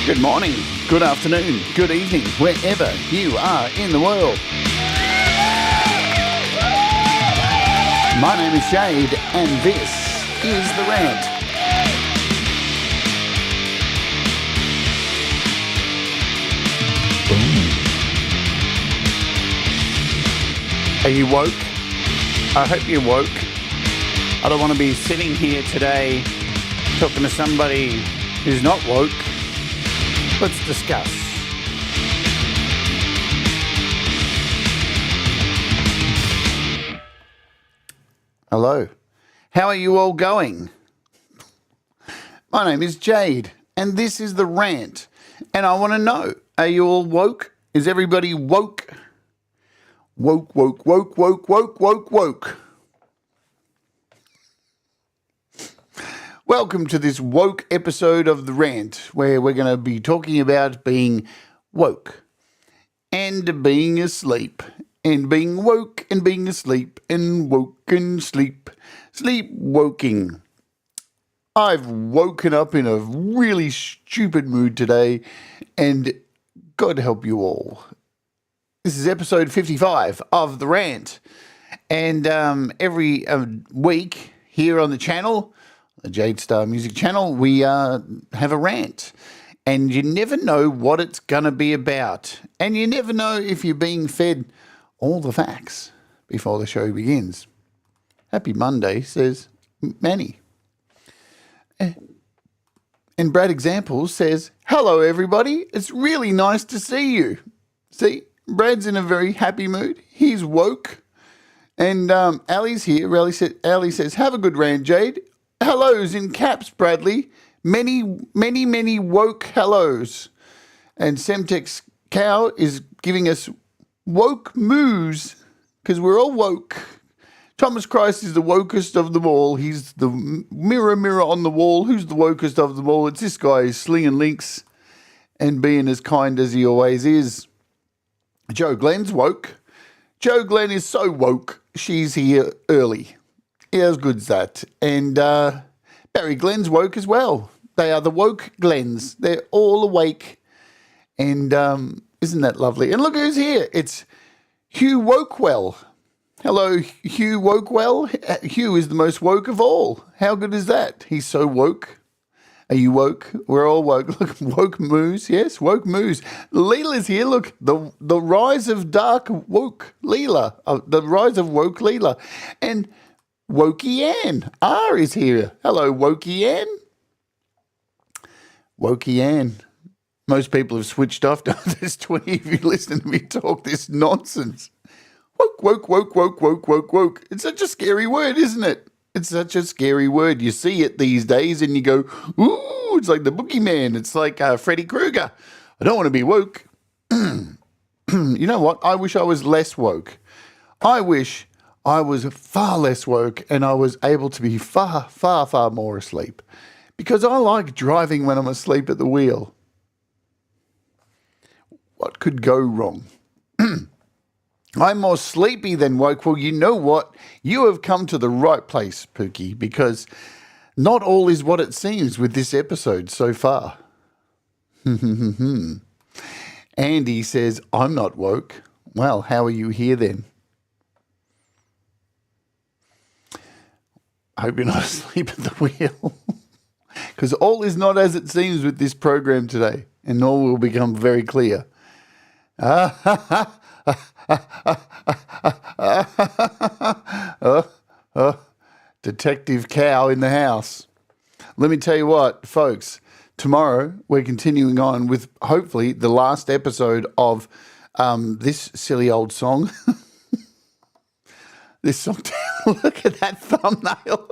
Good morning, good afternoon, good evening, wherever you are in the world. My name is Jade, and this is The Rant. Are you woke? I hope you're woke. I don't want to be sitting here today talking to somebody who's not woke. Let's discuss. Hello. How are you all going? My name is Jade, and this is The Rant. And I want to know, are you all woke? Is everybody woke? Woke, woke, woke, woke, woke, woke, woke. Welcome to this woke episode of The Rant, where we're going to be talking about being woke and being asleep and being woke and being asleep and woke and sleepwalking. I've woken up in a really stupid mood today, and God help you all. This is episode 55 of The Rant, and every week here on the channel, the Jade Starr music channel, we have a rant, and you never know what it's going to be about, and you never know if you're being fed all the facts before the show begins. Happy Monday, says Manny. And Brad Examples says, hello everybody, it's really nice to see you. See, Brad's in a very happy mood. He's woke. And Ali's here. Ali says, have a good rant, Jade. Hellos in caps, Bradley. Many, many, many woke hellos. And Semtex Cow is giving us woke moos because we're all woke. Thomas Christ is the wokest of them all. He's the mirror on the wall. Who's the wokest of them all? It's this guy slinging links and being as kind as he always is. Joe Glenn's woke. Joe Glenn is so woke, she's here early. Yeah, as good's that. And Barry Glenn's woke as well. They are the woke Glens. They're all awake. And isn't that lovely? And look who's here. It's Hugh Wokewell. Hello, Hugh Wokewell. Hugh is the most woke of all. How good is that? He's so woke. Are you woke? We're all woke. Look, woke moose. Yes, woke moose. Leela's here. Look, the rise of dark woke Leela. The rise of woke Leela. And Wokey Ann. R is here. Hello, Wokey Ann. Wokey Ann. Most people have switched off. There's 20 of you listening to me talk this nonsense. Woke, woke, woke, woke, woke, woke, woke. It's such a scary word, isn't it? It's such a scary word. You see it these days and you go, ooh, it's like the boogeyman. It's like Freddy Krueger. I don't want to be woke. You know what? I wish I was less woke. I wish I was far less woke and I was able to be far, far, far more asleep. Because I like driving when I'm asleep at the wheel. What could go wrong? I'm more sleepy than woke. Well, you know what? You have come to the right place, Pookie, because not all is what it seems with this episode so far. Andy says, I'm not woke. Well, how are you here then? I hope you're not asleep at the wheel. Because all is not as it seems with this program today, and all will become very clear. Detective Cow in the house. Let me tell you what, folks, tomorrow we're continuing on with hopefully the last episode of this silly old song. This song, look at that thumbnail.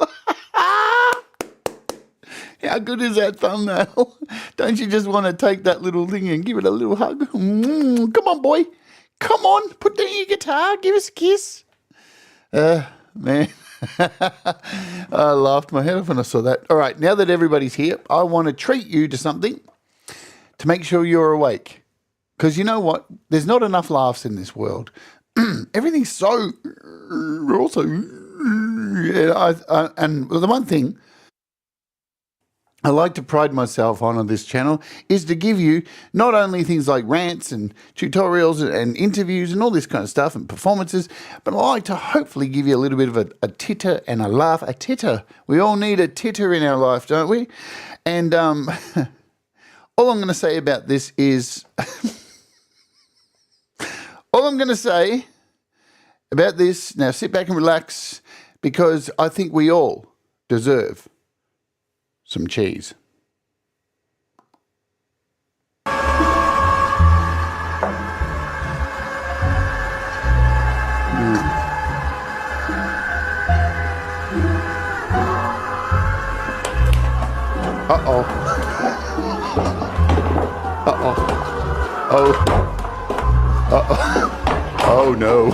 How good is that thumbnail? Don't you just want to take that little thing and give it a little hug? Come on, boy. Come on, put down your guitar, give us a kiss. Man, I laughed my head off when I saw that. All right, now that everybody's here, I want to treat you to something to make sure you're awake. Because you know what? There's not enough laughs in this world. Everything's so... Also... And the one thing I like to pride myself on this channel is to give you not only things like rants and tutorials and interviews and all this kind of stuff and performances, but I like to hopefully give you a little bit of a titter and a laugh. A titter. We all need a titter in our life, don't we? And all I'm going to say about this is... all I'm going to say about this, now sit back and relax, because I think we all deserve some cheese. Uh-oh. Uh-oh. Oh. Uh-oh. Oh, no.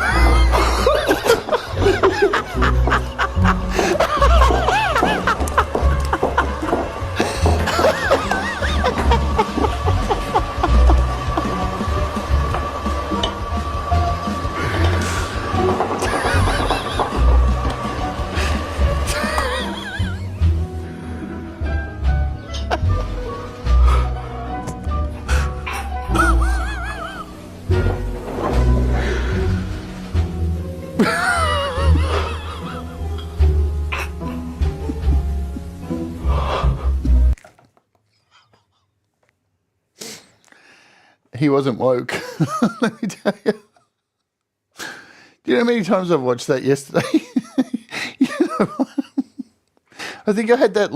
He wasn't woke. Let me tell you. Do you know how many times I've watched that yesterday? You know, I think I had that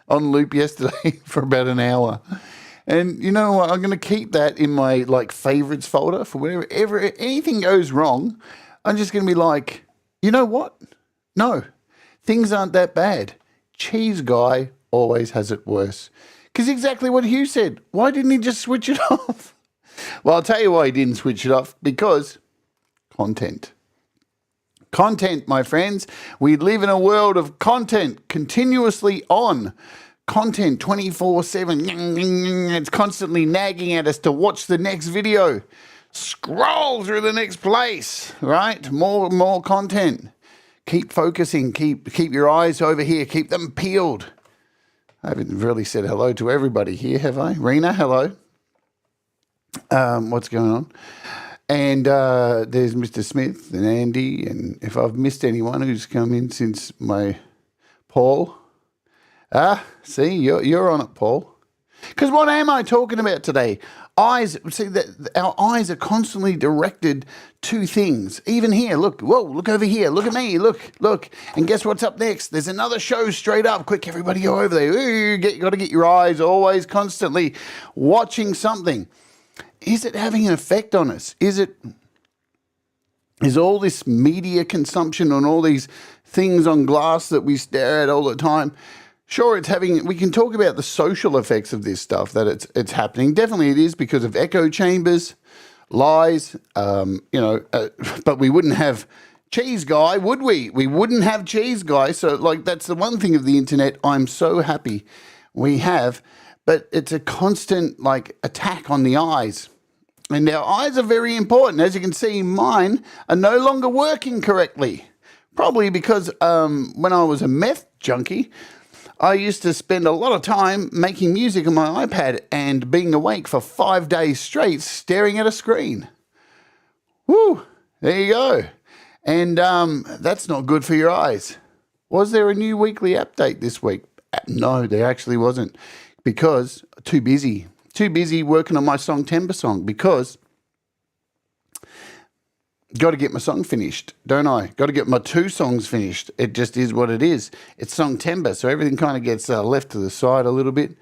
on loop yesterday for about an hour. And you know what? I'm going to keep that in my favorites folder for whenever anything goes wrong. I'm just going to be like, you know what? No, things aren't that bad. Cheese guy always has it worse. Because exactly what Hugh said. Why didn't he just switch it off? Well, I'll tell you why he didn't switch it off. Because content. Content, my friends. We live in a world of content continuously on. Content 24/7. It's constantly nagging at us to watch the next video. Scroll through the next place, right? More content. Keep focusing. Keep your eyes over here. Keep them peeled. I haven't really said hello to everybody here, have I? Rena, hello. What's going on? And there's Mr. Smith and Andy, and if I've missed anyone who's come in since my Paul. See, you're on it, Paul. Because what am I talking about today? Eyes. See, that our eyes are constantly directed to things. Even here, look. Whoa, look over here. Look at me. Look. And guess what's up next? There's another show straight up. Quick, everybody go over there. Ooh, you got to get your eyes always constantly watching something. Is it having an effect on us? Is all this media consumption on all these things on glass that we stare at all the time? Sure, we can talk about the social effects of this stuff, that it's happening. Definitely it is because of echo chambers, lies, but we wouldn't have Cheese Guy, would we? We wouldn't have Cheese Guy. So that's the one thing of the internet I'm so happy we have, but it's a constant attack on the eyes. And our eyes are very important. As you can see, mine are no longer working correctly. Probably because when I was a meth junkie, I used to spend a lot of time making music on my iPad and being awake for 5 days straight staring at a screen. Woo, there you go. And that's not good for your eyes. Was there a new weekly update this week? No, there actually wasn't, because too busy working on my song Timber Song, because got to get my song finished, don't I? Got to get my 2 songs finished. It just is what it is. It's song timber, so everything kind of gets left to the side a little bit.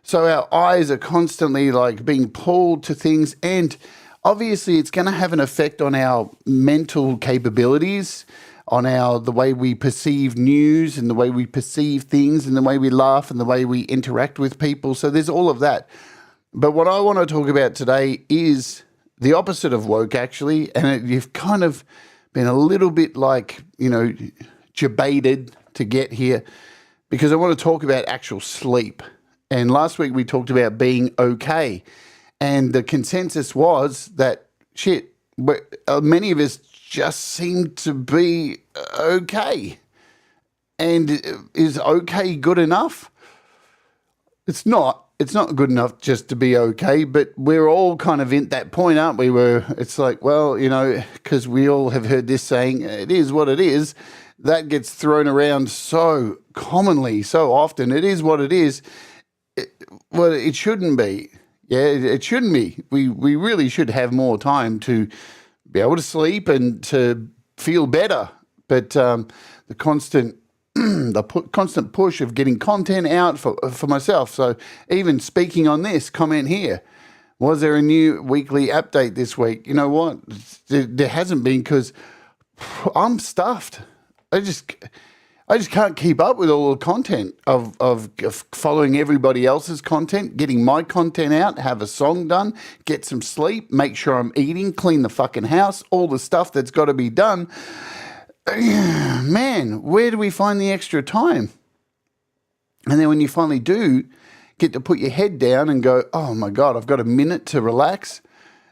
So our eyes are constantly being pulled to things, and obviously it's going to have an effect on our mental capabilities, on the way we perceive news and the way we perceive things and the way we laugh and the way we interact with people. So there's all of that. But what I want to talk about today is the opposite of woke, actually, and you've kind of been a little bit debated to get here, because I want to talk about actual sleep. And last week we talked about being okay, and the consensus was that many of us just seem to be okay. And is okay good enough? It's not. It's not good enough just to be okay, but we're all kind of in that point, aren't we? Where it's like, well, because we all have heard this saying, it is what it is. That gets thrown around so commonly, so often. It is what it is. Well, it shouldn't be. Yeah, it shouldn't be. We really should have more time to be able to sleep and to feel better. But the constant constant push of getting content out for myself. So even speaking on this comment here, was there a new weekly update this week? You know what? There hasn't been because I'm stuffed. I just can't keep up with all the content of following everybody else's content, getting my content out, have a song done, get some sleep, make sure I'm eating, clean the fucking house, all the stuff that's got to be done. Man, where do we find the extra time? And then when you finally do get to put your head down and go, oh my God, I've got a minute to relax,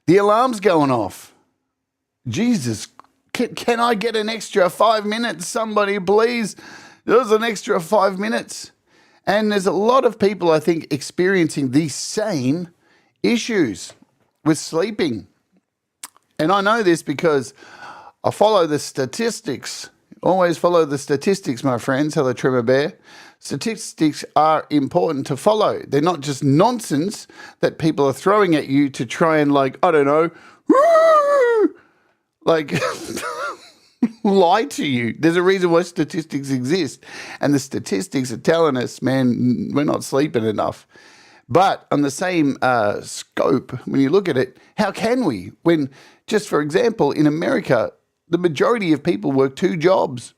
the alarm's going off. Jesus, can I get an extra 5 minutes? Somebody, please. There's an extra 5 minutes. And there's a lot of people, I think, experiencing these same issues with sleeping. And I know this because I follow the statistics. Always follow the statistics, my friends. Hello, Tremor Bear. Statistics are important to follow. They're not just nonsense that people are throwing at you to try and, like, I don't know, like lie to you. There's a reason why statistics exist. And the statistics are telling us, man, we're not sleeping enough. But on the same scope, when you look at it, how can we? When, just for example, in America, the majority of people work 2 jobs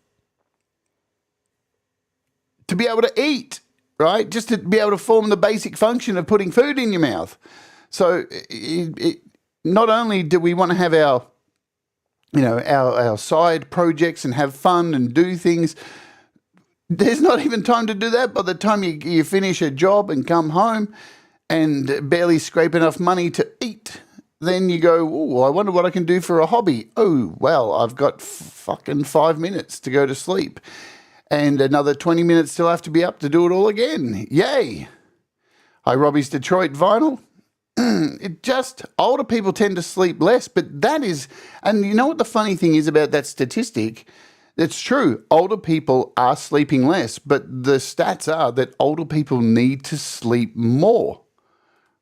to be able to eat, right? Just to be able to form the basic function of putting food in your mouth. So not only do we want to have our side projects and have fun and do things, there's not even time to do that by the time you finish a job and come home and barely scrape enough money to eat. Then you go, oh, I wonder what I can do for a hobby. Oh, well, I've got fucking 5 minutes to go to sleep and another 20 minutes till I have to be up to do it all again. Yay. Hi, Robbie's Detroit Vinyl. Older people tend to sleep less, but that is, and you know what the funny thing is about that statistic? It's true. Older people are sleeping less, but the stats are that older people need to sleep more,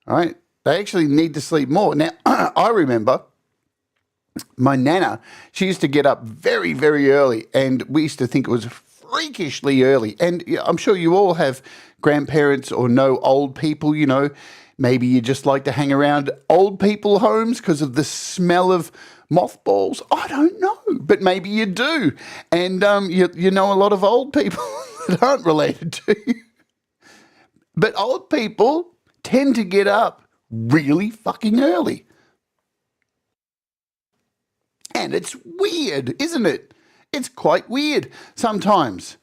right? They actually need to sleep more. Now, I remember my nana, she used to get up very, very early, and we used to think it was freakishly early. And I'm sure you all have grandparents or know old people, maybe you just like to hang around old people homes because of the smell of mothballs. I don't know, but maybe you do. And you know a lot of old people that aren't related to you. But old people tend to get up really fucking early. And it's weird, isn't it? It's quite weird sometimes.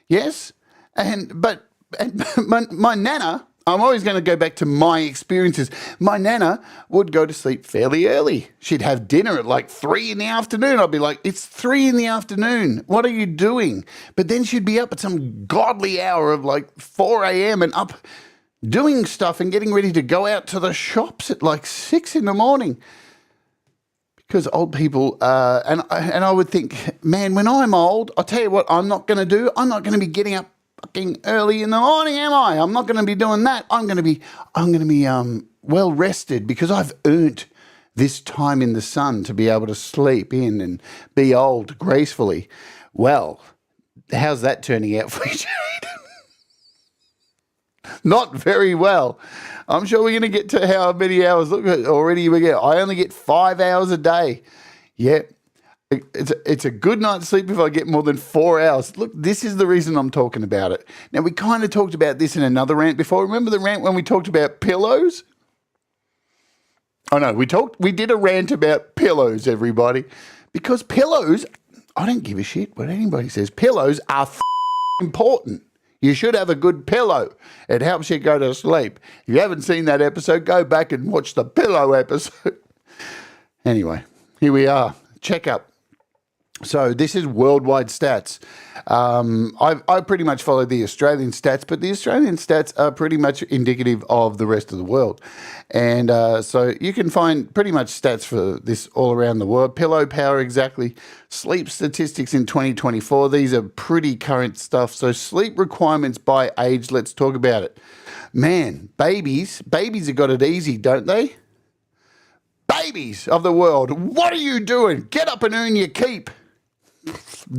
Yes? But my nana, I'm always going to go back to my experiences. My nana would go to sleep fairly early. She'd have dinner at like 3 in the afternoon. I'd be like, it's 3 in the afternoon. What are you doing? But then she'd be up at some godly hour of like 4 a.m. and up doing stuff and getting ready to go out to the shops at like 6 in the morning. Because old people, and I would think, man, when I'm old, I'll tell you what I'm not going to do. I'm not going to be getting up fucking early in the morning, am I? I'm not going to be doing that. I'm going to be well rested because I've earned this time in the sun to be able to sleep in and be old gracefully. Well, how's that turning out for you, Jade? Not very well. I'm sure we're going to get to how many hours. Look, already I only get 5 hours a day. Yeah, it's a good night's sleep if I get more than 4 hours. Look, this is the reason I'm talking about it. Now, we kind of talked about this in another rant before. Remember the rant when we talked about pillows? Oh, no, we did a rant about pillows, everybody. Because pillows, I don't give a shit what anybody says. Pillows are important. You should have a good pillow. It helps you go to sleep. If you haven't seen that episode, go back and watch the pillow episode. Anyway, here we are. Checkup. So this is worldwide stats. I pretty much follow the Australian stats, but the Australian stats are pretty much indicative of the rest of the world. And so you can find pretty much stats for this all around the world. Pillow power exactly. Sleep statistics in 2024. These are pretty current stuff. So sleep requirements by age. Let's talk about it. Man, babies have got it easy, don't they? Babies of the world, what are you doing? Get up and earn your keep.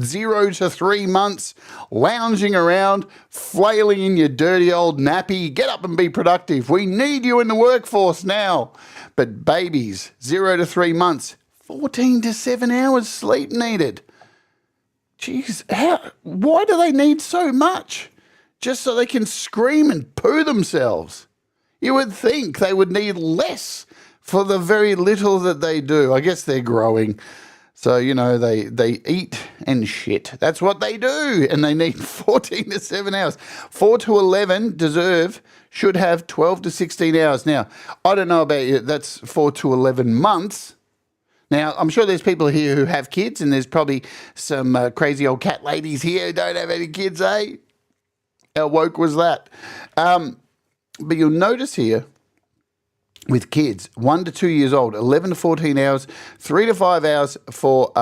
0 to 3 months, lounging around, flailing in your dirty old nappy. Get up and be productive. We need you in the workforce now. But babies, 0 to 3 months, 14 to 7 hours sleep needed. Jeez, why do they need so much? Just so they can scream and poo themselves. You would think they would need less for the very little that they do. I guess they're growing. So, they eat and shit. That's what they do. And they need 14 to 7 hours. 4 to 11 should have 12 to 16 hours. Now, I don't know about you. That's 4 to 11 months. Now, I'm sure there's people here who have kids, and there's probably some crazy old cat ladies here who don't have any kids, eh? How woke was that? But you'll notice here, with kids, 1 to 2 years old, 11 to 14 hours, 3 to 5 hours for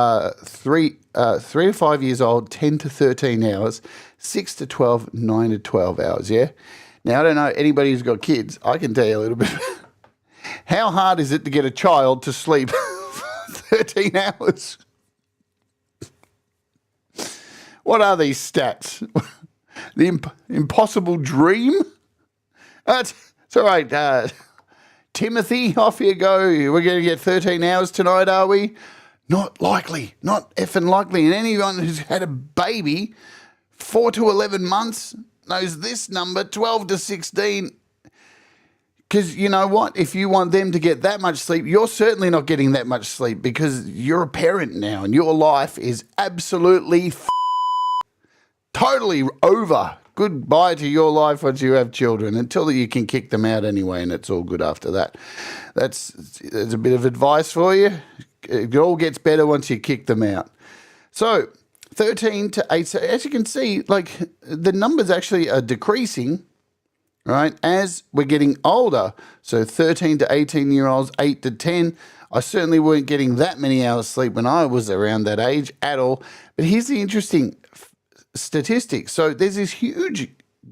3 to 5 years old, 10 to 13 hours, 6 to 12, 9 to 12 hours, yeah? Now, I don't know anybody who's got kids. I can tell you a little bit. How hard is it to get a child to sleep 13 hours? What are these stats? The impossible dream? It's all right, Timothy, off you go. We're going to get 13 hours tonight, are we? Not likely. Not effing likely. And anyone who's had a baby, 4 to 11 months, knows this number, 12 to 16. Because you know what? If you want them to get that much sleep, you're certainly not getting that much sleep because you're a parent now and your life is absolutely totally over. Goodbye to your life once you have children, until you can kick them out anyway, and it's all good after that. That's a bit of advice for you. It all gets better once you kick them out. So 13 to 8. So as you can see, like the numbers actually are decreasing, right, as we're getting older. So 13 to 18-year-olds, 8 to 10. I certainly weren't getting that many hours sleep when I was around that age at all. But here's the interesting statistics. So there's this huge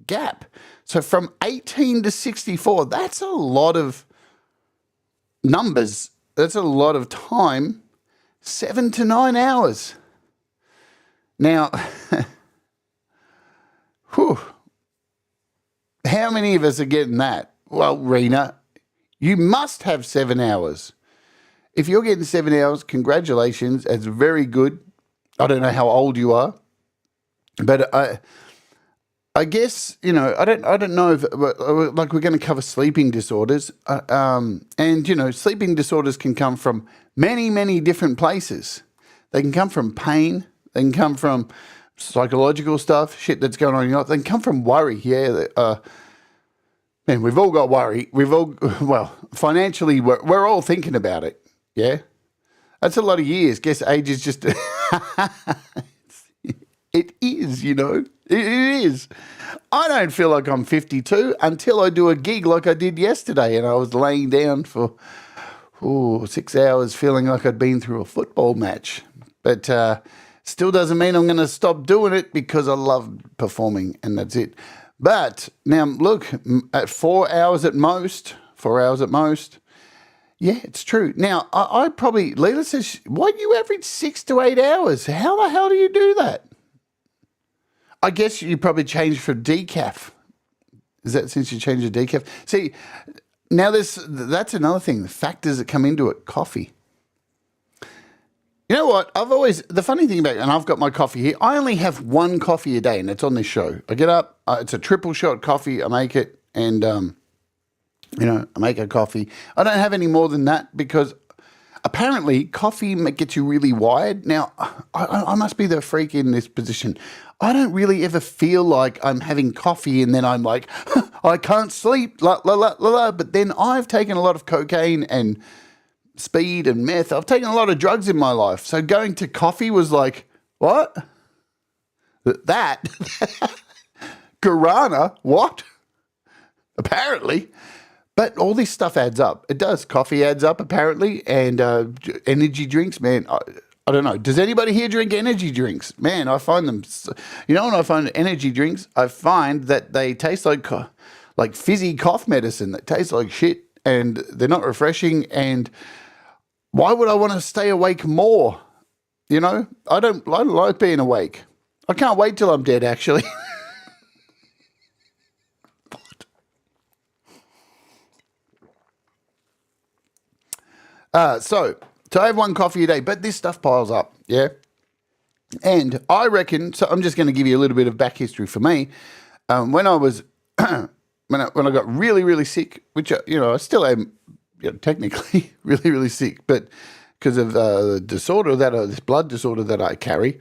gap. So from 18 to 64, that's a lot of numbers. That's a lot of time. 7 to 9 hours. Now, whew, how many of us are getting that? Well, Rena, you must have 7 hours. If you're getting 7 hours, congratulations. It's very good. I don't know how old you are. But I guess, I don't know if, like, we're going to cover sleeping disorders. And, sleeping disorders can come from many, many different places. They can come from pain. They can come from psychological stuff, shit that's going on in your life. They can come from worry. Yeah. Man, we've all got worry. Financially, we're all thinking about it. Yeah. That's a lot of years. Guess age is just... It is, It is. I don't feel like I'm 52 until I do a gig like I did yesterday, and I was laying down for 6 hours feeling like I'd been through a football match. But still doesn't mean I'm going to stop doing it because I love performing, and that's it. But now, look, at 4 hours at most, yeah, it's true. Now, I probably, Leela says, why do you average 6 to 8 hours? How the hell do you do that? I guess you probably changed from decaf. Is that since you changed to decaf? See, now that's another thing, the factors that come into it. Coffee. You know what? The funny thing about it, and I've got my coffee here, I only have one coffee a day, and it's on this show. I get up, it's a triple shot coffee, I make it, and, I make a coffee. I don't have any more than that because apparently coffee gets you really wired. Now, I must be the freak in this position. I don't really ever feel like I'm having coffee and then I'm like, I can't sleep, la, la, la, la, la. But then I've taken a lot of cocaine and speed and meth. I've taken a lot of drugs in my life. So going to coffee was like, what? That? Guarana? What? Apparently. But all this stuff adds up. It does. Coffee adds up, apparently. And energy drinks, man, I don't know. Does anybody here drink energy drinks? Man, I find them, when I find energy drinks, I find that they taste like fizzy cough medicine. They taste like shit and they're not refreshing. And why would I want to stay awake more? I don't like being awake. I can't wait till I'm dead, actually. So I have one coffee a day, but this stuff piles up, yeah? And I reckon, so I'm just going to give you a little bit of back history for me. When I was, when I got really, really sick, which, I still am technically really, really sick, but because of the disorder this blood disorder that I carry,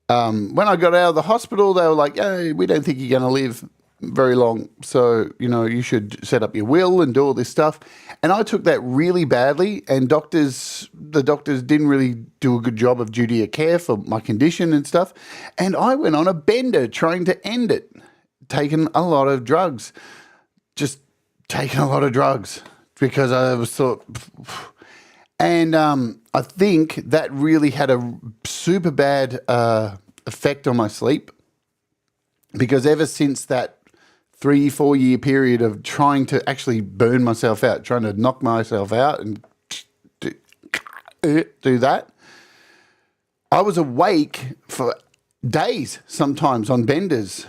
when I got out of the hospital, they were like, hey, we don't think you're going to live very long. So, you should set up your will and do all this stuff. And I took that really badly, and the doctors didn't really do a good job of duty of care for my condition and stuff. And I went on a bender trying to end it, taking a lot of drugs, because I was thought, and I think that really had a super bad effect on my sleep, because ever since that 3-4 year period of trying to actually burn myself out, trying to knock myself out and do that, I was awake for days sometimes on benders,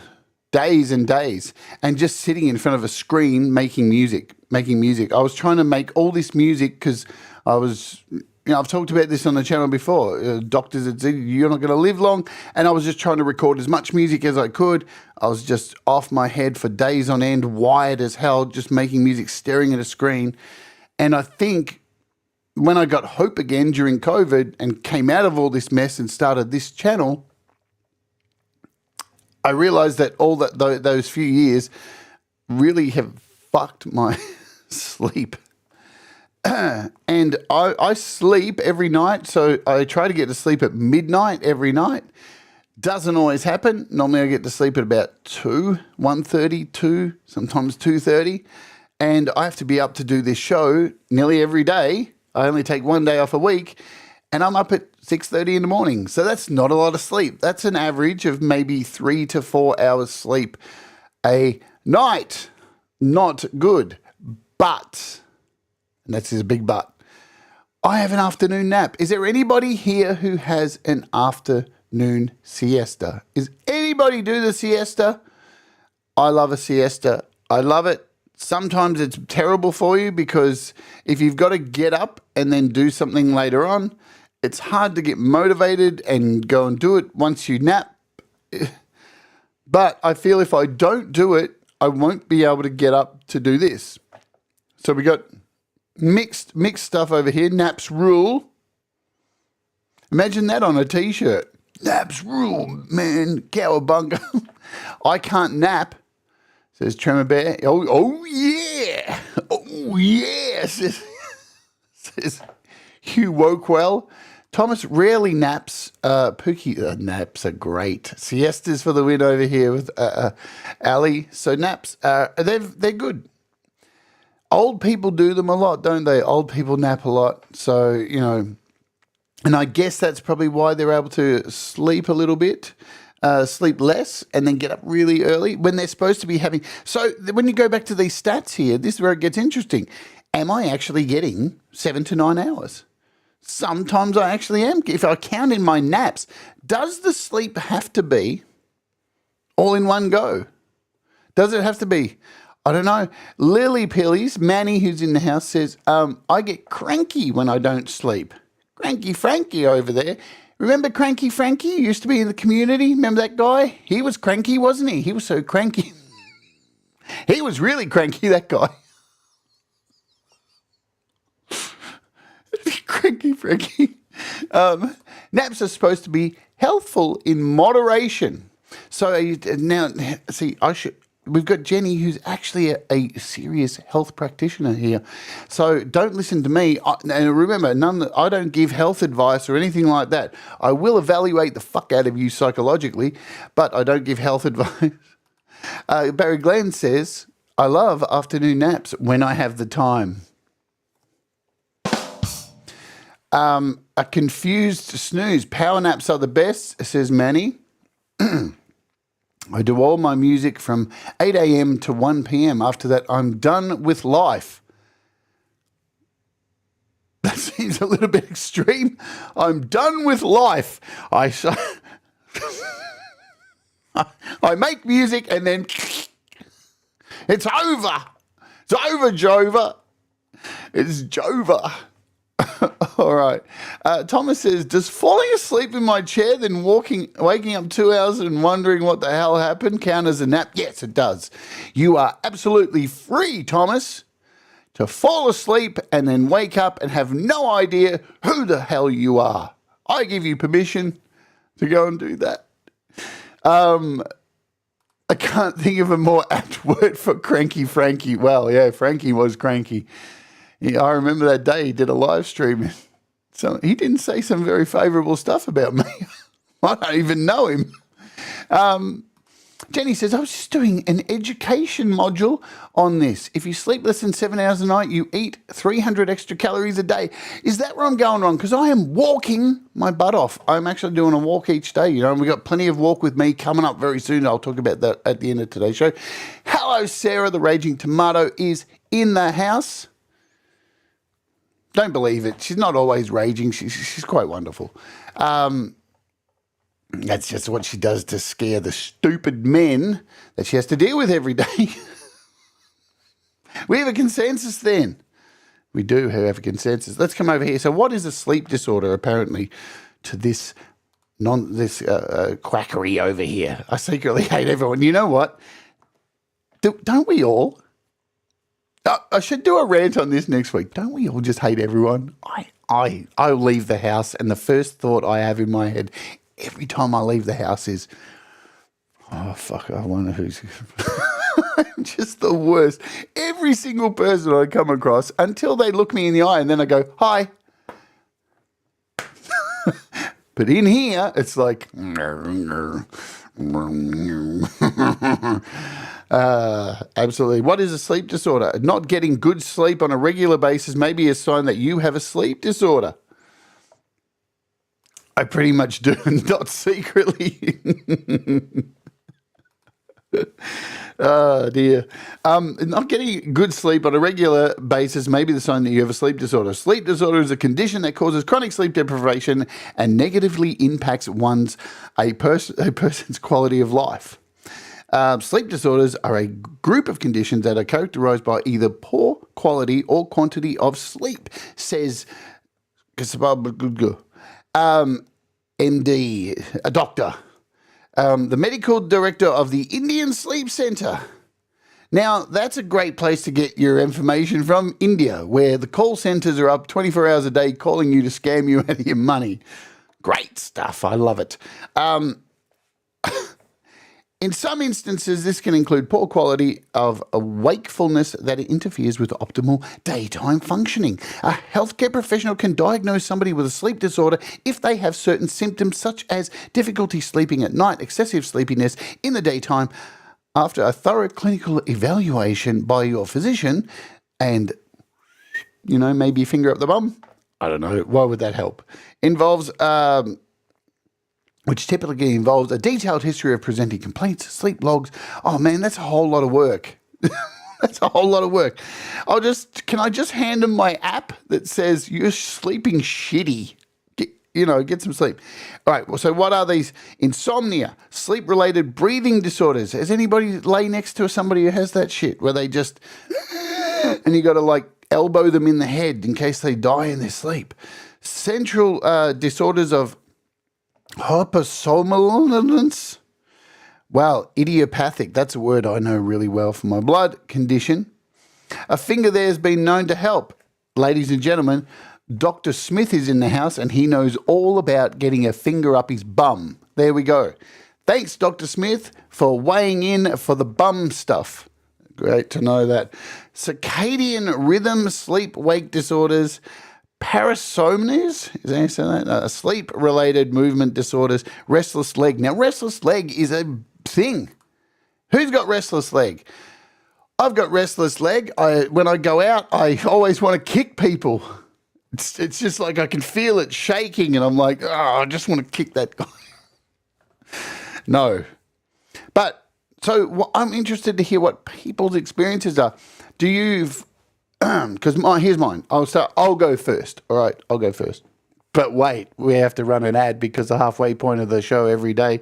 days and days, and just sitting in front of a screen making music. I was trying to make all this music because I was, I've talked about this on the channel before. Doctors had said, you're not going to live long. And I was just trying to record as much music as I could. I was just off my head for days on end, wired as hell, just making music, staring at a screen. And I think when I got hope again during COVID and came out of all this mess and started this channel, I realized that those few years really have fucked my sleep. And I sleep every night, so I try to get to sleep at midnight every night. Doesn't always happen. Normally I get to sleep at about 1:30, 2, sometimes 2:30. And I have to be up to do this show nearly every day. I only take one day off a week, and I'm up at 6:30 in the morning. So that's not a lot of sleep. That's an average of maybe 3 to 4 hours sleep a night. Not good. But, and that's a big but, I have an afternoon nap. Is there anybody here who has an afternoon siesta? Is anybody do the siesta? I love a siesta. I love it. Sometimes it's terrible for you because if you've got to get up and then do something later on, it's hard to get motivated and go and do it once you nap. But I feel if I don't do it, I won't be able to get up to do this. So we got mixed stuff over here. Naps rule. Imagine that on a t-shirt. Naps rule, man. Cowabunga. I can't nap, says Tremor Bear. Oh yeah. Oh yeah, says Hugh Wokewell. Thomas rarely naps. Pookie naps are great. Siestas for the win over here with Ali. So naps, they're good. Old people do them a lot, don't they? Old people nap a lot. So, and I guess that's probably why they're able to sleep a little bit, sleep less, and then get up really early when they're supposed to be having. So when you go back to these stats here, this is where it gets interesting. Am I actually getting 7 to 9 hours? Sometimes I actually am. If I count in my naps, does the sleep have to be all in one go? Does it have to be? I don't know. Lily Pillies, Manny, who's in the house, says, I get cranky when I don't sleep. Cranky Frankie over there. Remember Cranky Frankie? Used to be in the community. Remember that guy? He was cranky, wasn't he? He was so cranky. He was really cranky, that guy. Cranky Frankie. Naps are supposed to be healthful in moderation. So now, see, we've got Jenny, who's actually a serious health practitioner here. So don't listen to me. And remember, I don't give health advice or anything like that. I will evaluate the fuck out of you psychologically, but I don't give health advice. Barry Glenn says, I love afternoon naps when I have the time. A confused snooze. Power naps are the best, says Manny. I do all my music from 8 a.m. to 1 p.m. After that, I'm done with life. That seems a little bit extreme. I'm done with life. I make music and then it's over. It's over, Jova. It's Jova. All right. Thomas says, does falling asleep in my chair, then waking up 2 hours and wondering what the hell happened count as a nap? Yes, it does. You are absolutely free, Thomas, to fall asleep and then wake up and have no idea who the hell you are. I give you permission to go and do that. I can't think of a more apt word for cranky Frankie. Well, yeah, Frankie was cranky. Yeah, I remember that day he did a live stream. So he didn't say some very favourable stuff about me. I don't even know him. Jenny says, I was just doing an education module on this. If you sleep less than 7 hours a night, you eat 300 extra calories a day. Is that where I'm going wrong? Because I am walking my butt off. I'm actually doing a walk each day, and we've got plenty of walk with me coming up very soon. I'll talk about that at the end of today's show. Hello, Sarah, the Raging Tomato is in the house. Don't believe it. She's not always raging. She's quite wonderful. That's just what she does to scare the stupid men that she has to deal with every day. We have a consensus then. We do have a consensus. Let's come over here. So what is a sleep disorder, apparently, to this quackery over here? I secretly hate everyone. You know what? Don't we all? I should do a rant on this next week. Don't we all just hate everyone? I leave the house and the first thought I have in my head every time I leave the house is, oh, fuck, I wonder who's... I'm just the worst. Every single person I come across until they look me in the eye and then I go, hi. But in here, it's like... Absolutely. What is a sleep disorder? Not getting good sleep on a regular basis may be a sign that you have a sleep disorder. I pretty much do, not secretly. Oh, dear. Not getting good sleep on a regular basis may be the sign that you have a sleep disorder. Sleep disorder is a condition that causes chronic sleep deprivation and negatively impacts a person's quality of life. Sleep disorders are a group of conditions that are characterized by either poor quality or quantity of sleep, says MD, a doctor, the medical director of the Indian Sleep Center. Now, that's a great place to get your information from, India, where the call centers are up 24 hours a day calling you to scam you out of your money. Great stuff. I love it. In some instances, this can include poor quality of wakefulness that interferes with optimal daytime functioning. A healthcare professional can diagnose somebody with a sleep disorder if they have certain symptoms such as difficulty sleeping at night, excessive sleepiness in the daytime, after a thorough clinical evaluation by your physician and, maybe finger up the bum. I don't know. Why would that help? Which typically involves a detailed history of presenting complaints, sleep logs. Oh, man, that's a whole lot of work. That's a whole lot of work. Can I just hand them my app that says you're sleeping shitty? Get some sleep. All right, well, so what are these? Insomnia, sleep-related breathing disorders. Has anybody lay next to somebody who has that shit where they just, and you got to elbow them in the head in case they die in their sleep? Central disorders of hypersomnolence. Well, idiopathic, that's a word I know really well for my blood condition. A finger there has been known to help. Ladies and gentlemen, Dr. Smith is in the house and he knows all about getting a finger up his bum. There we go. Thanks, Dr. Smith, for weighing in for the bum stuff. Great to know that. Circadian rhythm, sleep-wake disorders, parasomnias, is that how you say that? Sleep-related movement disorders, restless leg. Now, restless leg is a thing. Who's got restless leg? I've got restless leg. When I go out, I always want to kick people. It's just like I can feel it shaking, and I'm like, oh, I just want to kick that guy. No. But, so I'm interested to hear what people's experiences are. Do you, because here's mine. I'll go first. All right, I'll go first. But wait, we have to run an ad because the halfway point of the show every day,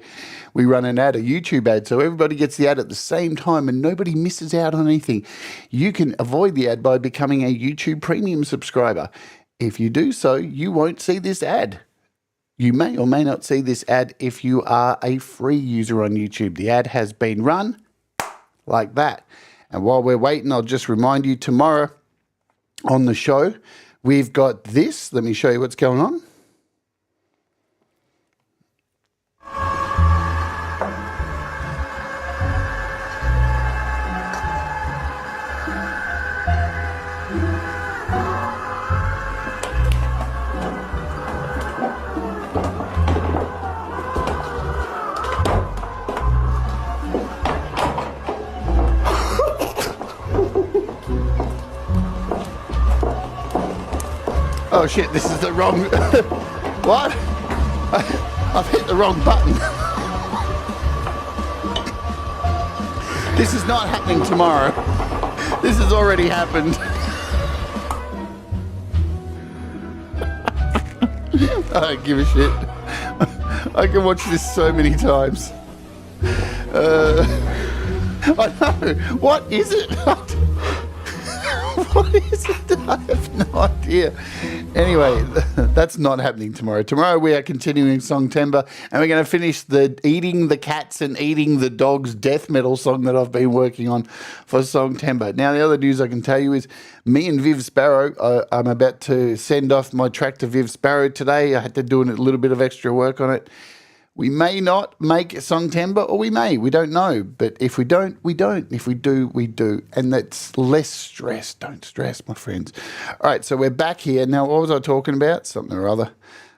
we run an ad, a YouTube ad, so everybody gets the ad at the same time and nobody misses out on anything. You can avoid the ad by becoming a YouTube Premium subscriber. If you do so, you won't see this ad. You may or may not see this ad if you are a free user on YouTube. The ad has been run like that. And while we're waiting, I'll just remind you tomorrow on the show, we've got this. Let me show you what's going on. Oh shit, this is the wrong... What? I've hit the wrong button. This is not happening tomorrow. This has already happened. I don't give a shit. I can watch this so many times. I know. What is it? What is it? I have no idea. Anyway, that's not happening tomorrow. Tomorrow we are continuing Songtember, and we're going to finish the eating the cats and eating the dogs death metal song that I've been working on for Songtember. Now, the other news I can tell you is me and Viv Sparrow, I'm about to send off my track to Viv Sparrow today. I had to do a little bit of extra work on it. We may not make Songtember, or we may. We don't know. But if we don't, we don't. If we do, we do. And that's less stress. Don't stress, my friends. All right, so we're back here. Now, what was I talking about? Something or other.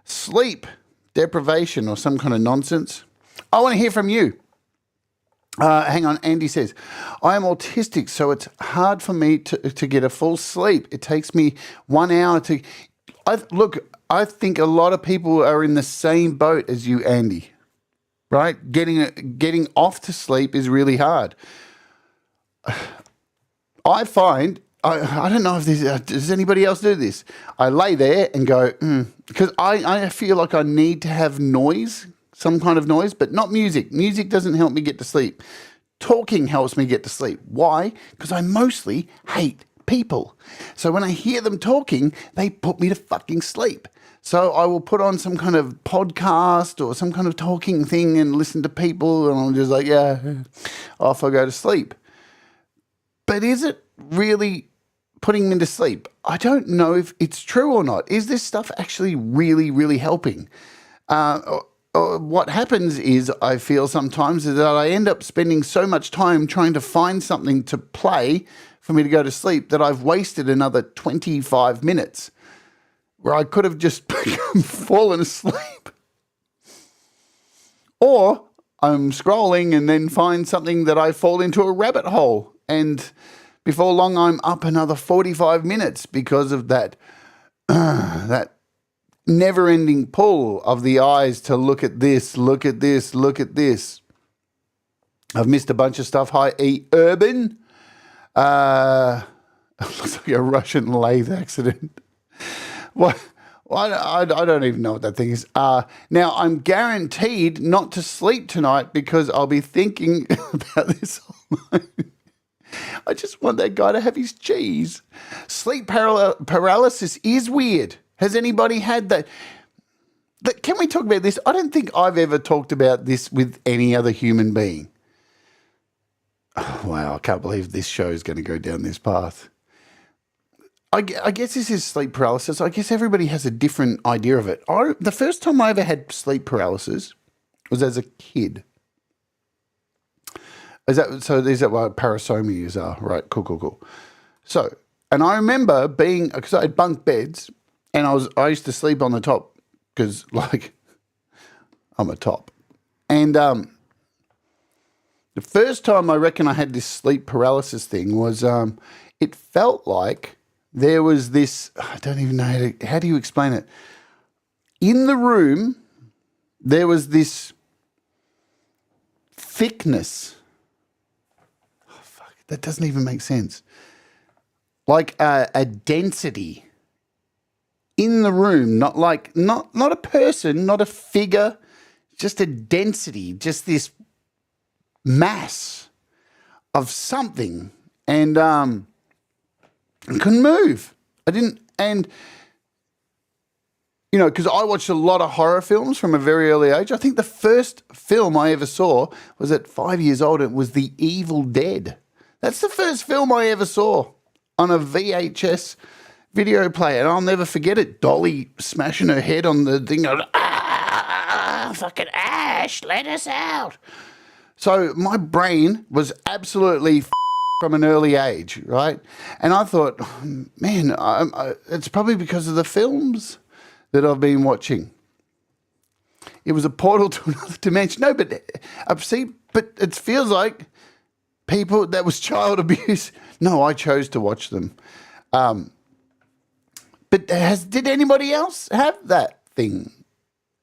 Sleep deprivation or some kind of nonsense. I want to hear from you. Hang on. Andy says, I am autistic, so it's hard for me to get a full sleep. It takes me 1 hour to... I think a lot of people are in the same boat as you, Andy, right? Getting off to sleep is really hard. I find, I don't know if this, does anybody else do this? I lay there and go, because I feel like I need to have noise, some kind of noise, but not music. Music doesn't help me get to sleep. Talking helps me get to sleep. Why? Because I mostly hate people. So when I hear them talking, they put me to fucking sleep. So I will put on some kind of podcast or some kind of talking thing and listen to people, and I'm just like, yeah, off I go to sleep. But is it really putting me to sleep? I don't know if it's true or not. Is this stuff actually really, really helping? What happens is, I feel sometimes, is that I end up spending so much time trying to find something to play for me to go to sleep that I've wasted another 25 minutes where I could have just fallen asleep. Or I'm scrolling and then find something that I fall into a rabbit hole, and before long I'm up another 45 minutes because of that that never-ending pull of the eyes to look at this, look at this, look at this. I've missed a bunch of stuff. Hi, E. Urban. Looks like a Russian lathe accident. What? I don't even know what that thing is. Now, I'm guaranteed not to sleep tonight because I'll be thinking about this all night. I just want that guy to have his cheese. Sleep paralysis is weird. Has anybody had that? Can we talk about this? I don't think I've ever talked about this with any other human being. Oh, wow, I can't believe this show is going to go down this path. I guess this is sleep paralysis. I guess everybody has a different idea of it. The first time I ever had sleep paralysis was as a kid. Is that so? These are what parasomias are, right? Cool. So, and I remember being, because I had bunk beds, and I used to sleep on the top because like I'm a top, and the first time I reckon I had this sleep paralysis thing was it felt like there was this, I don't even know how do you explain it. In the room, there was this thickness. Oh, fuck, that doesn't even make sense. Like a density in the room, not a person, not a figure, just a density, just this mass of something, and I couldn't move. I didn't, and you know, because I watched a lot of horror films from a very early age. I think the first film I ever saw was at 5 years old. It was The Evil Dead. That's the first film I ever saw on a VHS video player, and I'll never forget it. Dolly smashing her head on the thing. Fucking Ash, let us out. So my brain was absolutely from an early age, right? And I thought, man, it's probably because of the films that I've been watching. It was a portal to another dimension. No, but it feels like people, that was child abuse. No, I chose to watch them. But did anybody else have that thing?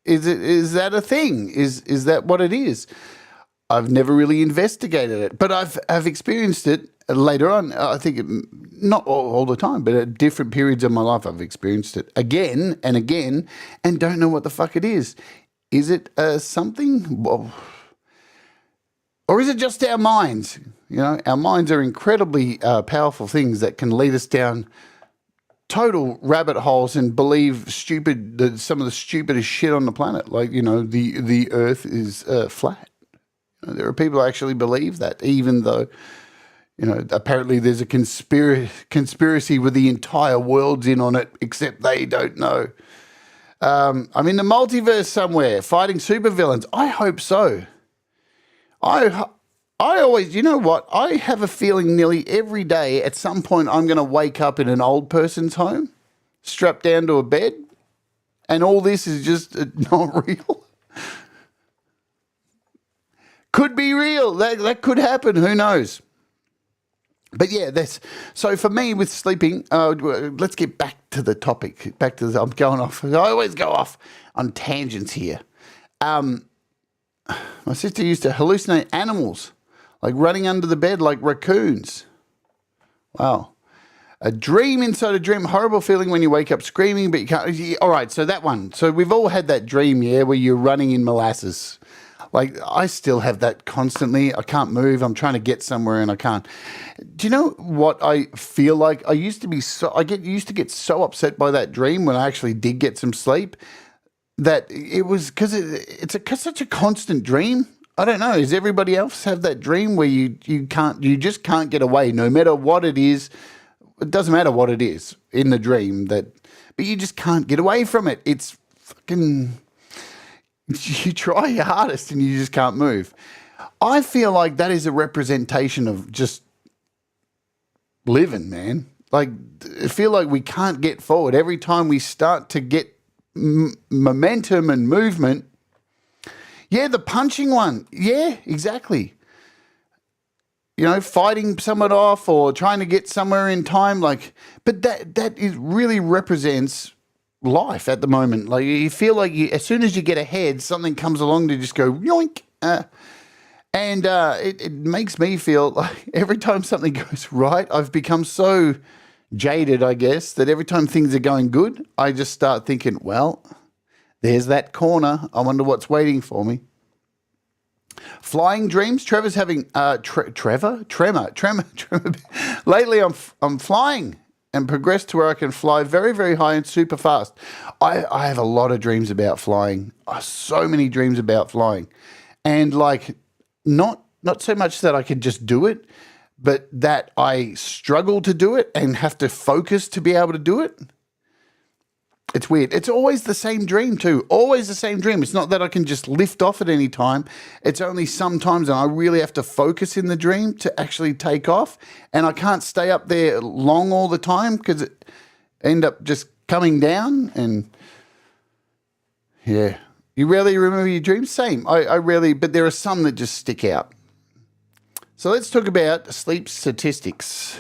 Is that a thing? Is that what it is? I've never really investigated it, but I've experienced it later on. I think not all the time, but at different periods of my life, I've experienced it again and again, and don't know what the fuck it is. Is it something, or is it just our minds? You know, our minds are incredibly powerful things that can lead us down total rabbit holes and believe some of the stupidest shit on the planet. Like, you know, the Earth is flat. There are people who actually believe that, even though, you know, apparently there's a conspiracy with the entire world's in on it, except they don't know. I'm in the multiverse somewhere, fighting supervillains. I hope so. I always, you know what? I have a feeling nearly every day at some point I'm going to wake up in an old person's home, strapped down to a bed, and all this is just not real. Could be real. That could happen. Who knows? But yeah, so for me with sleeping. Let's get back to the topic. I'm going off. I always go off on tangents here. My sister used to hallucinate animals, like running under the bed like raccoons. Wow. A dream inside a dream, horrible feeling when you wake up screaming, but you can't. All right, so that one. So we've all had that dream, yeah, where you're running in molasses. Like, I still have that constantly. I can't move. I'm trying to get somewhere and I can't. Do you know what I feel like? I used to get so upset by that dream when I actually did get some sleep, that it was because it's such a constant dream. I don't know. Does everybody else have that dream where you just can't get away, no matter what it is? It doesn't matter what it is in the dream, but you just can't get away from it. It's fucking. You try your hardest and you just can't move. I feel like that is a representation of just living, man. Like, I feel like we can't get forward. Every time we start to get momentum and movement. Yeah, the punching one. Yeah, exactly. You know, fighting someone off or trying to get somewhere in time. Like, but that really represents life at the moment. Like, you feel like as soon as you get ahead, something comes along to just go yoink. And it makes me feel like every time something goes right, I've become so jaded, I guess, that every time things are going good, I just start thinking, well, there's that corner. I wonder what's waiting for me. Flying dreams. Trevor's having tremor. Lately, I'm flying and progressed to where I can fly very, very high and super fast. I have a lot of dreams about flying. So many dreams about flying, and like not so much that I could just do it, but that I struggle to do it and have to focus to be able to do it. It's weird. It's always the same dream too. Always the same dream. It's not that I can just lift off at any time. It's only sometimes, and I really have to focus in the dream to actually take off. And I can't stay up there long all the time because it end up just coming down. And yeah, you rarely remember your dreams. Same. I rarely, but there are some that just stick out. So let's talk about sleep statistics.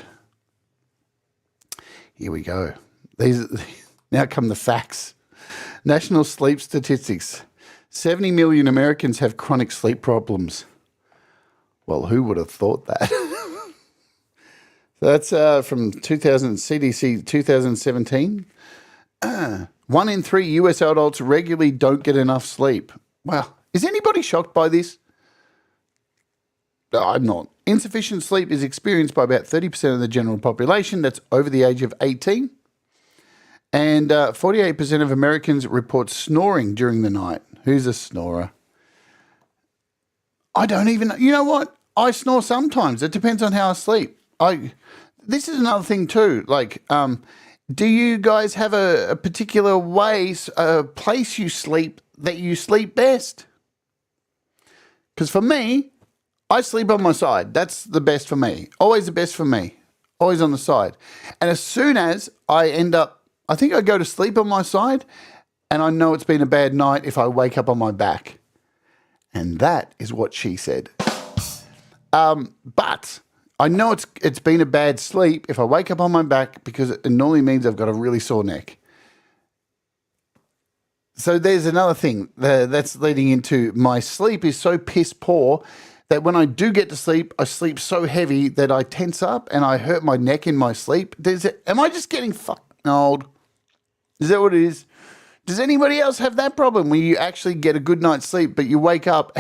Here we go. Now come the facts. National sleep statistics. 70 million Americans have chronic sleep problems. Well, who would have thought that? So that's from CDC 2017. 1 in 3 US adults regularly don't get enough sleep. Wow. Is anybody shocked by this? No, I'm not. Insufficient sleep is experienced by about 30% of the general population that's over the age of 18. And 48% of Americans report snoring during the night. Who's a snorer? I don't even know. You know what? I snore sometimes. It depends on how I sleep. This is another thing too. Like, do you guys have a particular place you sleep that you sleep best? Because for me, I sleep on my side. That's the best for me. Always the best for me. Always on the side. And as soon as I think I go to sleep on my side, and I know it's been a bad night if I wake up on my back. And that is what she said. But I know it's been a bad sleep if I wake up on my back because it normally means I've got a really sore neck. So there's another thing that's leading into my sleep is so piss poor that when I do get to sleep, I sleep so heavy that I tense up and I hurt my neck in my sleep. Am I just getting fucking old? Is that what it is? Does anybody else have that problem where you actually get a good night's sleep, but you wake up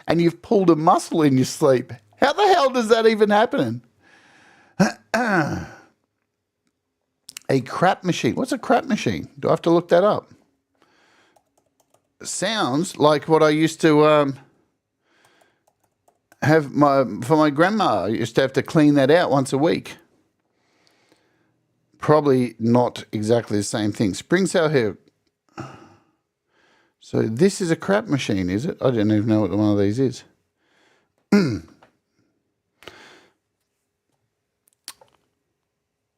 and you've pulled a muscle in your sleep? How the hell does that even happen? A crap machine. What's a crap machine? Do I have to look that up? Sounds like what I used to have for my grandma. I used to have to clean that out once a week. Probably not exactly the same thing. Spring cell hair. So this is a crap machine, is it? I don't even know what one of these is.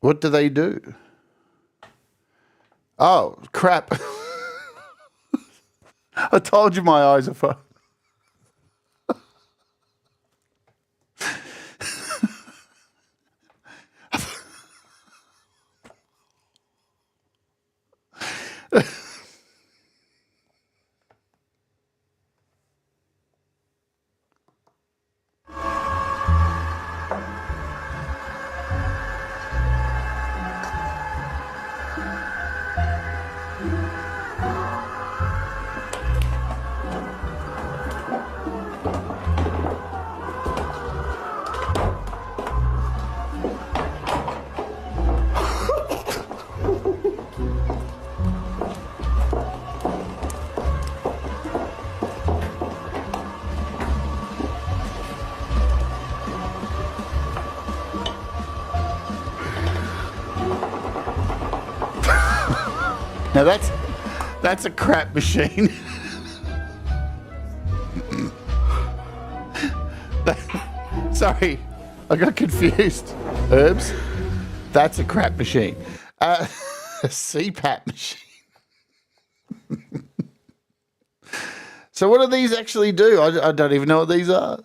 What do they do? Oh, crap. I told you my eyes are fine. Now that's a crap machine. Sorry, I got confused. Herbs, that's a crap machine. A CPAP machine. So what do these actually do? I don't even know what these are.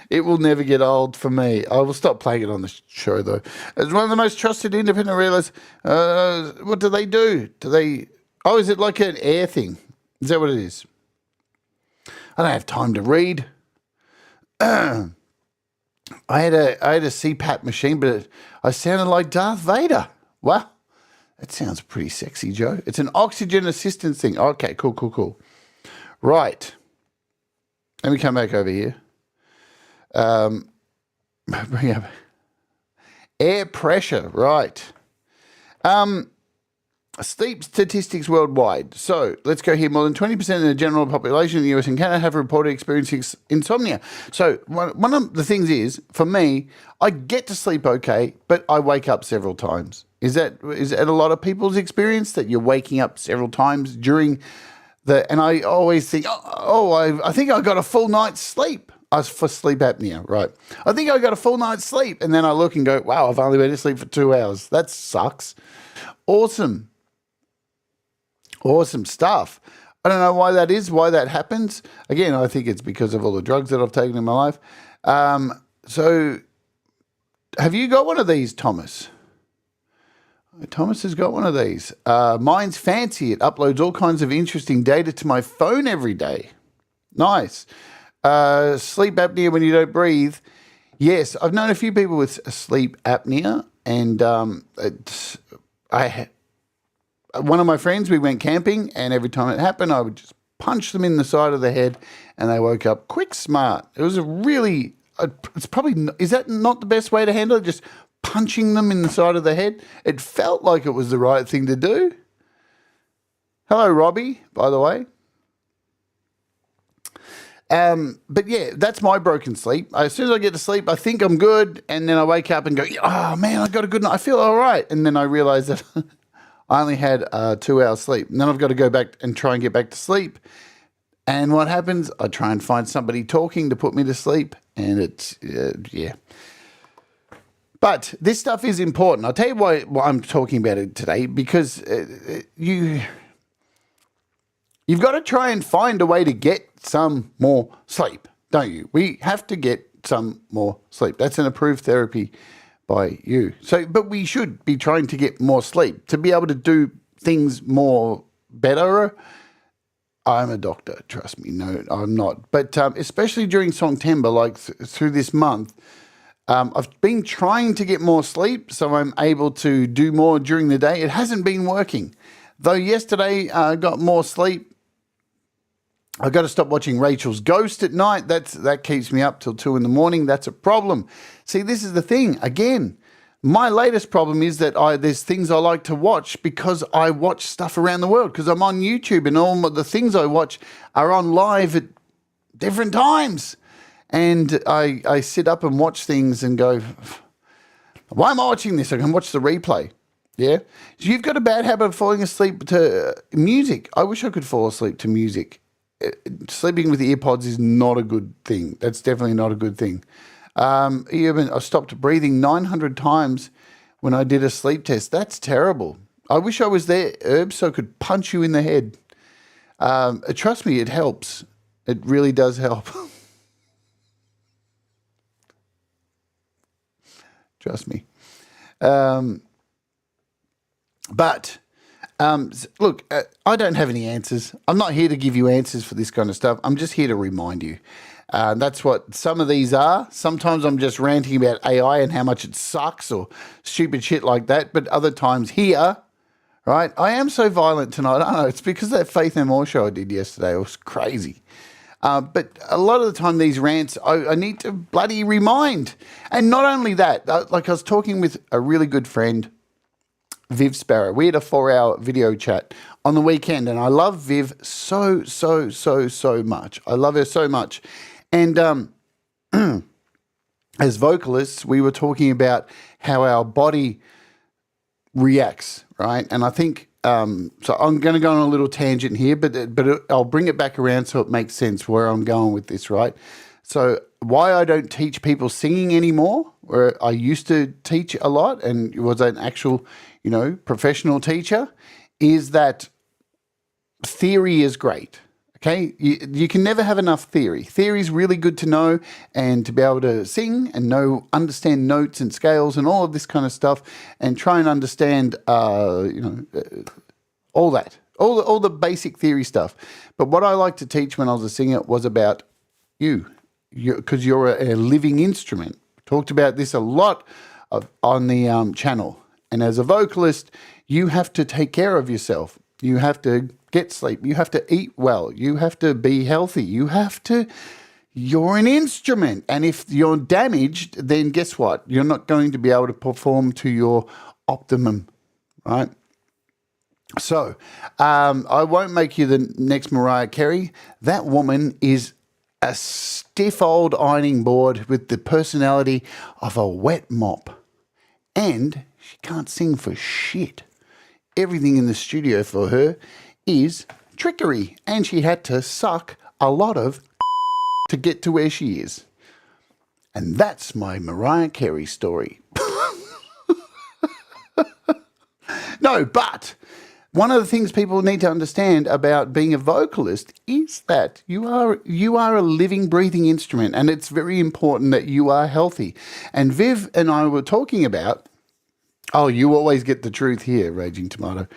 It will never get old for me. I will stop playing it on the show, though. It's one of the most trusted independent retailers. What do they do? Oh, is it like an air thing? Is that what it is? I don't have time to read. I had a CPAP machine, but I sounded like Darth Vader. Wow. That sounds pretty sexy, Joe. It's an oxygen assistance thing. Okay, cool. Right. Let me come back over here. Bring up air pressure. Right. Sleep statistics worldwide. So let's go here. More than 20% of the general population in the US and Canada have reported experiencing insomnia. So one of the things is, for me, I get to sleep okay, but I wake up several times. Is that a lot of people's experience, that you're waking up several times during and I always think, I think I got a full night's sleep. For sleep apnea, right? I think I got a full night's sleep, and then I look and go, wow, I've only been asleep for 2 hours. That sucks. Awesome stuff. I don't know why that is, why that happens. Again, I think it's because of all the drugs that I've taken in my life. So have you got one of these, Thomas? Thomas has got one of these. Mine's fancy. It uploads all kinds of interesting data to my phone every day. Nice. Sleep apnea when you don't breathe. Yes, I've known a few people with sleep apnea, and one of my friends, we went camping, and every time it happened, I would just punch them in the side of the head, and they woke up quick smart. It was a really, it's probably, is that not the best way to handle it? Just punching them in the side of the head? It felt like it was the right thing to do. Hello, Robbie, by the way. But yeah, that's my broken sleep. As soon as I get to sleep, I think I'm good, and then I wake up and go, oh man, I got a good night. I feel all right. And then I realize that I only had 2 hours sleep. And then I've got to go back and try and get back to sleep. And what happens? I try and find somebody talking to put me to sleep, and it's, yeah. But this stuff is important. I'll tell you why I'm talking about it today, because you've got to try and find a way to get some more sleep, don't you? We have to get some more sleep. That's an approved therapy by you. So, but we should be trying to get more sleep to be able to do things more better. I'm a doctor, trust me. No, I'm not. But especially during Songtember, like through this month, I've been trying to get more sleep so I'm able to do more during the day. It hasn't been working. Though yesterday I got more sleep. I got to stop watching Rachel's Ghost at night. That keeps me up till 2 a.m. That's a problem. See, this is the thing. Again, my latest problem is that there's things I like to watch because I watch stuff around the world, because I'm on YouTube and all the things I watch are on live at different times. And I sit up and watch things and go, why am I watching this? I can watch the replay. Yeah. So you've got a bad habit of falling asleep to music. I wish I could fall asleep to music. Sleeping with earpods is not a good thing. That's definitely not a good thing. I stopped breathing 900 times when I did a sleep test. That's terrible. I wish I was there, Herb, so I could punch you in the head. Trust me, it helps. It really does help. Trust me. Look, I don't have any answers. I'm not here to give you answers for this kind of stuff. I'm just here to remind you. That's what some of these are. Sometimes I'm just ranting about AI and how much it sucks or stupid shit like that. But other times here, right, I am so violent tonight. I don't know. It's because of that Faith No More show I did yesterday. It was crazy. But a lot of the time these rants, I need to bloody remind. And not only that, like I was talking with a really good friend, Viv Sparrow. We had a 4-hour video chat on the weekend, and I love Viv so much. I love her so much. And as vocalists, we were talking about how our body reacts, right? And I think, so I'm going to go on a little tangent here, but I'll bring it back around so it makes sense where I'm going with this, right? So why I don't teach people singing anymore, where I used to teach a lot and was an actual, professional teacher, is that theory is great. Okay, you can never have enough theory. Theory is really good to know and to be able to sing and understand notes and scales and all of this kind of stuff, and try and understand, all that, all the basic theory stuff. But what I like to teach when I was a singer was about you, because you're a living instrument. Talked about this a lot on the channel. And as a vocalist, you have to take care of yourself. You have to get sleep. You have to eat well. You have to be healthy. You're an instrument. And if you're damaged, then guess what? You're not going to be able to perform to your optimum, right? So I won't make you the next Mariah Carey. That woman is a stiff old ironing board with the personality of a wet mop. And she can't sing for shit. Everything in the studio for her is trickery. And she had to suck a lot of to get to where she is. And that's my Mariah Carey story. No, but one of the things people need to understand about being a vocalist is that you are a living, breathing instrument, and it's very important that you are healthy. And Viv and I were talking about, oh, you always get the truth here, Raging Tomato.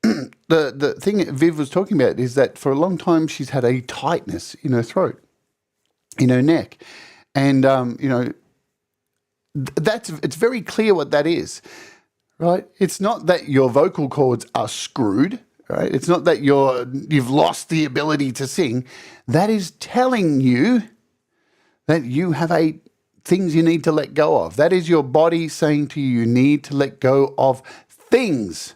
The thing Viv was talking about is that for a long time she's had a tightness in her throat, in her neck. And, it's very clear what that is. Right? It's not that your vocal cords are screwed, right? It's not that you've lost the ability to sing. That is telling you that you have things you need to let go of. That is your body saying to you, you need to let go of things.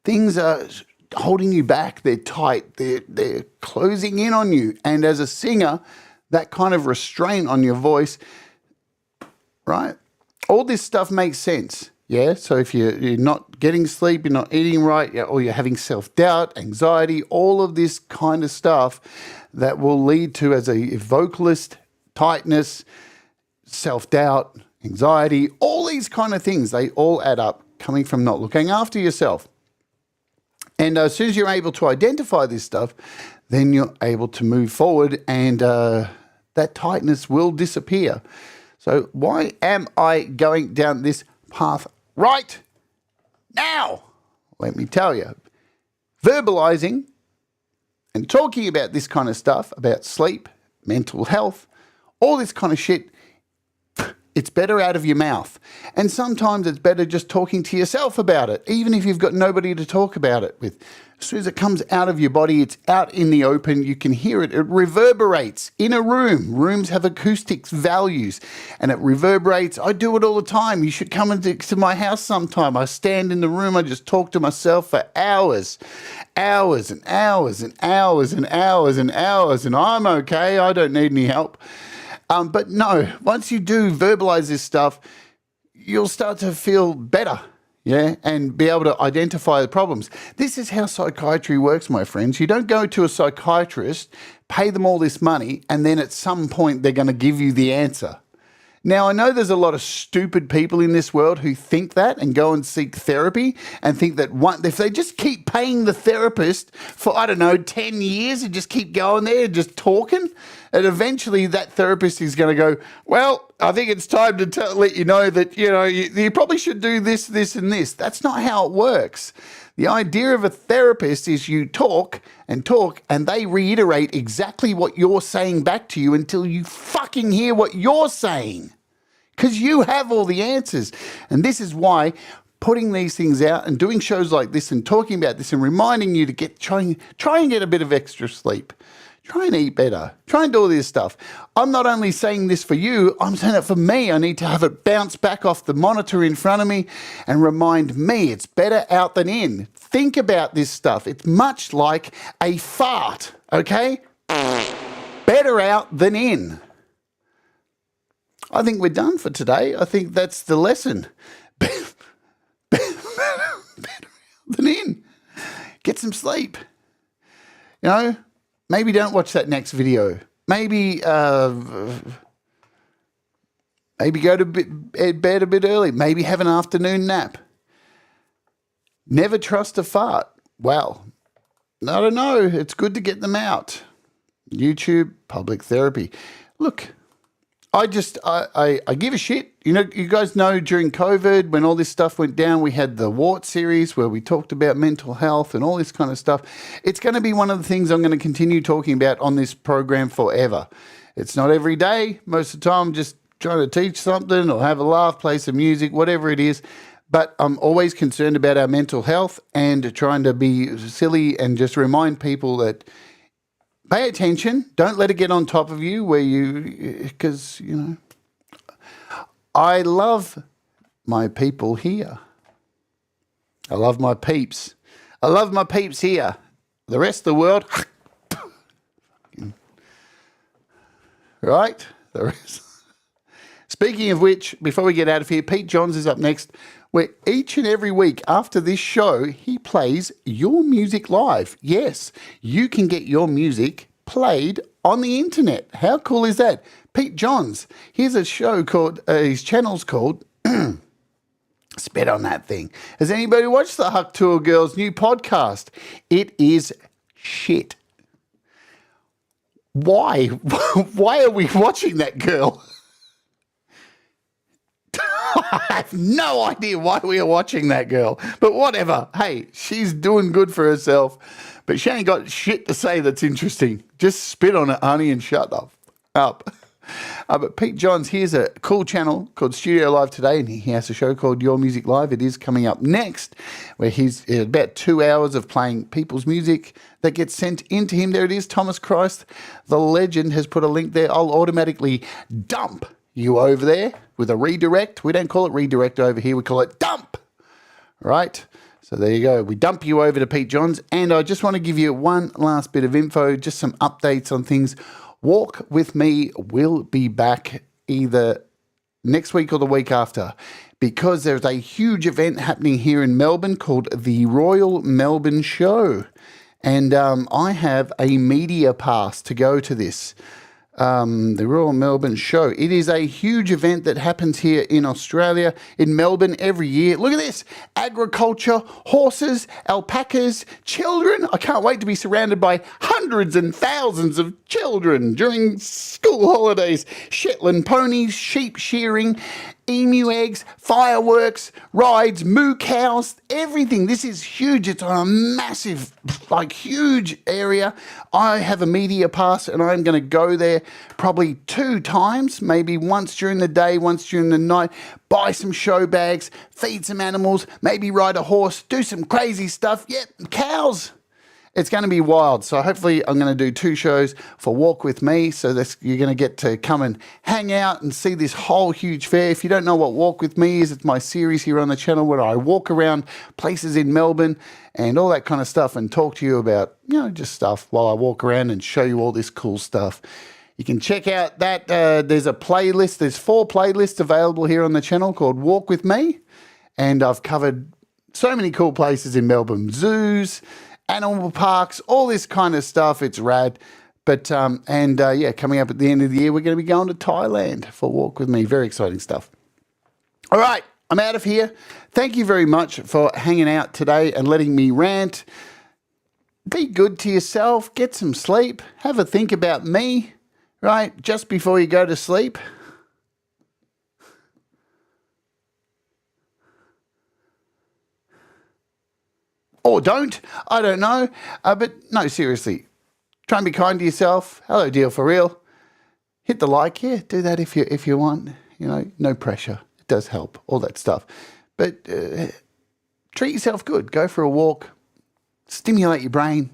Things are holding you back. They're tight. They're closing in on you. And as a singer, that kind of restraint on your voice, right? All this stuff makes sense. Yeah, so if you're not getting sleep, you're not eating right, or you're having self-doubt, anxiety, all of this kind of stuff that will lead to, as a vocalist, tightness, self-doubt, anxiety, all these kind of things, they all add up coming from not looking after yourself. And as soon as you're able to identify this stuff, then you're able to move forward and that tightness will disappear. So why am I going down this path right now? Let me tell you, verbalizing and talking about this kind of stuff, about sleep, mental health, all this kind of shit, it's better out of your mouth. And sometimes it's better just talking to yourself about it, even if you've got nobody to talk about it with. As soon as it comes out of your body, it's out in the open, you can hear it. It reverberates in a room. Rooms have acoustics values, and it reverberates. I do it all the time. You should come into my house sometime. I stand in the room, I just talk to myself for hours and hours and hours and hours and hours, and I'm okay. I don't need any help. But no, once you do verbalize this stuff, you'll start to feel better, yeah, and be able to identify the problems. This is how psychiatry works, my friends. You don't go to a psychiatrist, pay them all this money, and then at some point they're going to give you the answer. Now, I know there's a lot of stupid people in this world who think that and go and seek therapy and think that if they just keep paying the therapist for, 10 years and just keep going there, just talking, and eventually that therapist is going to go, well, I think it's time to let you know that, you probably should do this, this, and this. That's not how it works. The idea of a therapist is you talk, and they reiterate exactly what you're saying back to you until you fucking hear what you're saying. Because you have all the answers. And this is why putting these things out and doing shows like this and talking about this and reminding you to try and get a bit of extra sleep. Try and eat better. Try and do all this stuff. I'm not only saying this for you, I'm saying it for me. I need to have it bounce back off the monitor in front of me and remind me it's better out than in. Think about this stuff. It's much like a fart, okay? Better out than in. I think we're done for today. I think that's the lesson. Better out than in. Get some sleep. Maybe don't watch that next video. Maybe go to bed a bit early. Maybe have an afternoon nap. Never trust a fart. Well, I don't know. It's good to get them out. YouTube, public therapy. Look, I give a shit. You guys know during COVID, when all this stuff went down, we had the Wart series where we talked about mental health and all this kind of stuff. It's going to be one of the things I'm going to continue talking about on this program forever. It's not every day. Most of the time, I'm just trying to teach something or have a laugh, play some music, whatever it is. But I'm always concerned about our mental health and trying to be silly and just remind people that pay attention. Don't let it get on top of you because I love my people here. I love my peeps. I love my peeps here. The rest of the world, right? The rest. Speaking of which, before we get out of here, Pete Johns is up next, where each and every week after this show, he plays your music live. Yes, you can get your music played on the internet. How cool is that? Pete Johns, here's a show called, his channel's called, spit on that thing. Has anybody watched the Huck Tour Girls' new podcast? It is shit. Why? Why are we watching that girl? I have no idea why we are watching that girl, but whatever. Hey, she's doing good for herself, but she ain't got shit to say that's interesting. Just spit on it, honey, and shut up. But Pete Johns, here's a cool channel called Studio Live Today, and he has a show called Your Music Live. It is coming up next, where he's about 2 hours of playing people's music that gets sent into him. There it is, Thomas Christ, the legend, has put a link there. I'll automatically dump you over there with a redirect. We don't call it redirect over here. We call it dump, right? So there you go. We dump you over to Pete Johns. And I just want to give you one last bit of info, just some updates on things. Walk With Me will be back either next week or the week after, because there's a huge event happening here in Melbourne called the Royal Melbourne Show. And I have a media pass to go to this. The Royal Melbourne Show. It is a huge event that happens here in Australia, in Melbourne, every year. Look at this. Agriculture, horses, alpacas, children. I can't wait to be surrounded by hundreds and thousands of children during school holidays. Shetland ponies, sheep shearing, emu eggs, fireworks, rides, moo cows, everything. This is huge. It's on a massive, huge area. I have a media pass and I'm going to go there probably 2 times, maybe once during the day, once during the night, buy some show bags, feed some animals, maybe ride a horse, do some crazy stuff. Yep, cows. It's going to be wild. So hopefully I'm going to do 2 shows for Walk With Me. So you're going to get to come and hang out and see this whole huge fair. If you don't know what Walk With Me is, it's my series here on the channel where I walk around places in Melbourne and all that kind of stuff and talk to you about, just stuff while I walk around and show you all this cool stuff. You can check out that. There's a playlist. There's 4 playlists available here on the channel called Walk With Me. And I've covered so many cool places in Melbourne. Zoos, animal parks, all this kind of stuff. It's rad. But, coming up at the end of the year, we're going to be going to Thailand for Walk With Me. Very exciting stuff. All right, I'm out of here. Thank you very much for hanging out today and letting me rant. Be good to yourself. Get some sleep. Have a think about me, right, just before you go to sleep. Or don't. I don't know. But no, seriously. Try and be kind to yourself. Hello, deal for real. Hit the like. Yeah, do that if you want. No pressure. It does help. All that stuff. But treat yourself good. Go for a walk. Stimulate your brain.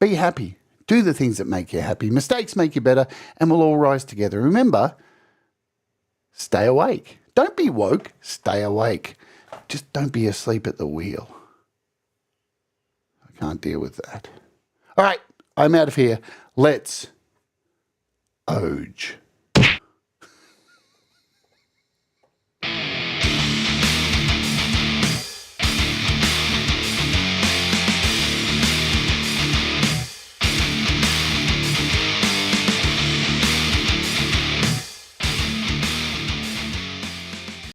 Be happy. Do the things that make you happy. Mistakes make you better, and we'll all rise together. Remember, stay awake. Don't be woke. Stay awake. Just don't be asleep at the wheel. I can't deal with that. All right, I'm out of here. Let's Oge.